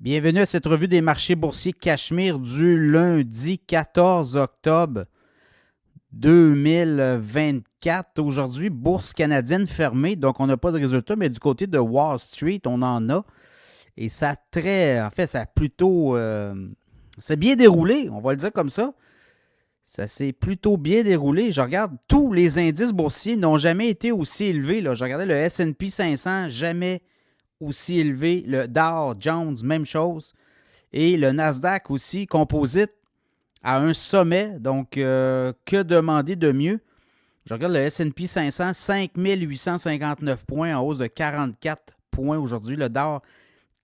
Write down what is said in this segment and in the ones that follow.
Bienvenue à cette revue des marchés boursiers Cachemire du lundi 14 octobre 2024. Aujourd'hui, bourse canadienne fermée, donc on n'a pas de résultats, mais du côté de Wall Street, on en a. Et ça ça a plutôt, c'est bien déroulé, on va le dire comme ça. Ça s'est plutôt bien déroulé. Je regarde, tous les indices boursiers n'ont jamais été aussi élevés, là. Je regardais le S&P 500, jamais aussi élevé. Le Dow Jones, même chose. Et le Nasdaq aussi, composite, à un sommet. Donc, que demander de mieux? Je regarde le S&P 500, 5859 points en hausse de 44 points aujourd'hui. Le Dow,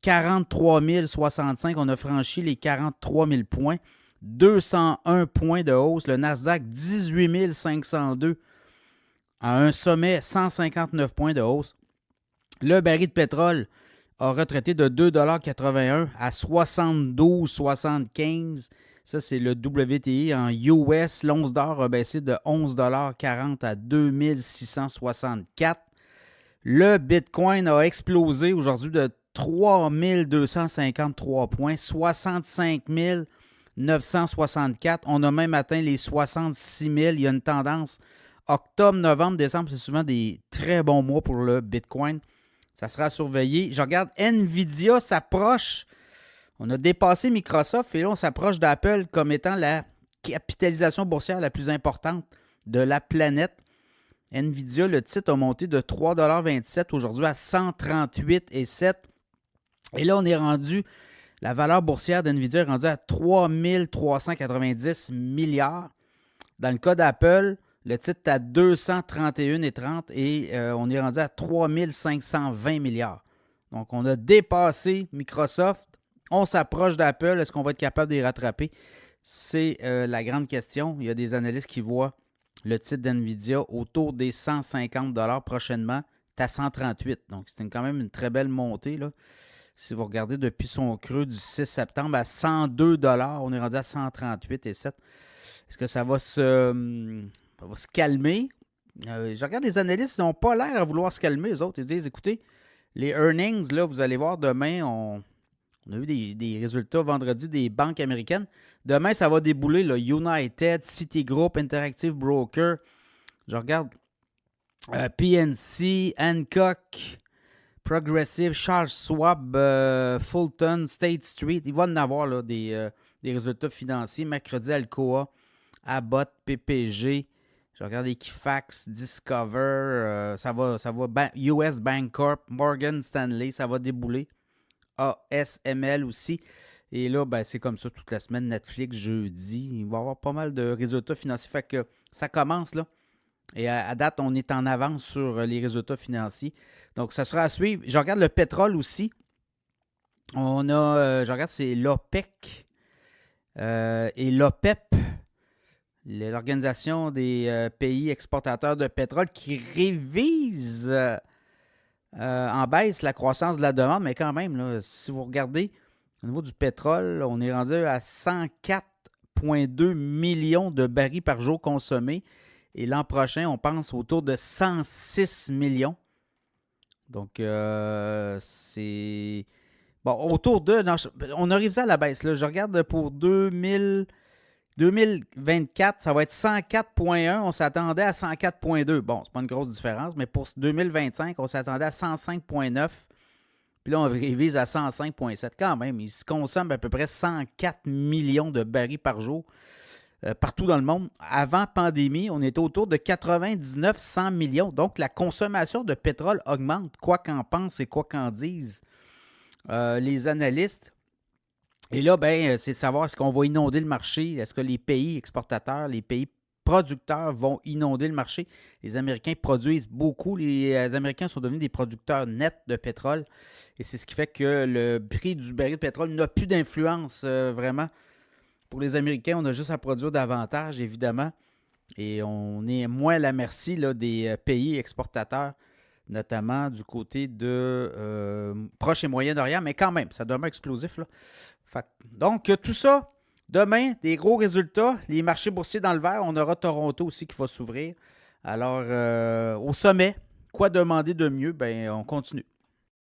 43 065. On a franchi les 43 000 points. 201 points de hausse. Le Nasdaq, 18 502 à un sommet, 159 points de hausse. Le baril de pétrole a retraité de 2,81 à 72,75. Ça, c'est le WTI en US. L'once d'or a baissé de 11,40 à 2664. Le Bitcoin a explosé aujourd'hui de 3253 points, 65 964. On a même atteint les 66 000. Il y a une tendance. Octobre, novembre, décembre, c'est souvent des très bons mois pour le Bitcoin. Ça sera surveillé. Je regarde, Nvidia s'approche. On a dépassé Microsoft et là, on s'approche d'Apple comme étant la capitalisation boursière la plus importante de la planète. Nvidia, le titre a monté de 3,27 $ aujourd'hui à 138,7 $. Et là, on est rendu, la valeur boursière d'Nvidia est rendue à 3 390 milliards. Dans le cas d'Apple, le titre est à 231,30 et on est rendu à 3 520 milliards. Donc, on a dépassé Microsoft. On s'approche d'Apple. Est-ce qu'on va être capable de les rattraper? C'est la grande question. Il y a des analystes qui voient le titre d'NVIDIA autour des 150 $ prochainement. C'est à 138. Donc, c'est quand même une très belle montée, là. Si vous regardez depuis son creux du 6 septembre à 102 $, on est rendu à 138,7 $. Est-ce que ça va se calmer? Je regarde les analystes, ils n'ont pas l'air à vouloir se calmer, eux autres. Ils disent, écoutez, les earnings, là, vous allez voir demain, on a eu des résultats vendredi des banques américaines. Demain, ça va débouler, là, United, Citigroup, Interactive Broker. Je regarde PNC, Hancock, Progressive, Charles Schwab, Fulton, State Street. Il va en avoir là, des résultats financiers. Mercredi, Alcoa, Abbott, PPG. Je regarde Equifax, Discover. Ça va US Bank Corp, Morgan Stanley. Ça va débouler. ASML aussi. Et là, c'est comme ça toute la semaine. Netflix, jeudi. Il va y avoir pas mal de résultats financiers. Fait que ça commence là. Et à date, on est en avance sur les résultats financiers. Donc, ça sera à suivre. Je regarde le pétrole aussi. On a, je regarde, c'est l'OPEC et l'OPEP, l'Organisation des pays exportateurs de pétrole, qui révise en baisse la croissance de la demande. Mais quand même, là, si vous regardez au niveau du pétrole, on est rendu à 104,2 millions de barils par jour consommés. Et l'an prochain, on pense autour de 106 millions. Donc, c'est... Bon, autour de... Non, on a révisé à la baisse. Là. Je regarde pour 2024, ça va être 104,1. On s'attendait à 104,2. Bon, c'est pas une grosse différence, mais pour 2025, on s'attendait à 105,9. Puis là, on révise à 105,7. Quand même, il se consomme à peu près 104 millions de barils par jour. Partout dans le monde. Avant pandémie, on était autour de 99-100 millions. Donc, la consommation de pétrole augmente, quoi qu'en pensent et quoi qu'en disent les analystes. Et là, c'est de savoir est-ce qu'on va inonder le marché. Est-ce que les pays exportateurs, les pays producteurs vont inonder le marché? Les Américains produisent beaucoup. Les Américains sont devenus des producteurs nets de pétrole. Et c'est ce qui fait que le prix du baril de pétrole n'a plus d'influence vraiment. Pour les Américains, on a juste à produire davantage, évidemment, et on est moins à la merci là, des pays exportateurs, notamment du côté de Proche et Moyen-Orient, mais quand même, ça demeure explosif. Là. Donc, tout ça, demain, des gros résultats, les marchés boursiers dans le vert, on aura Toronto aussi qui va s'ouvrir. Alors, au sommet, quoi demander de mieux? On continue.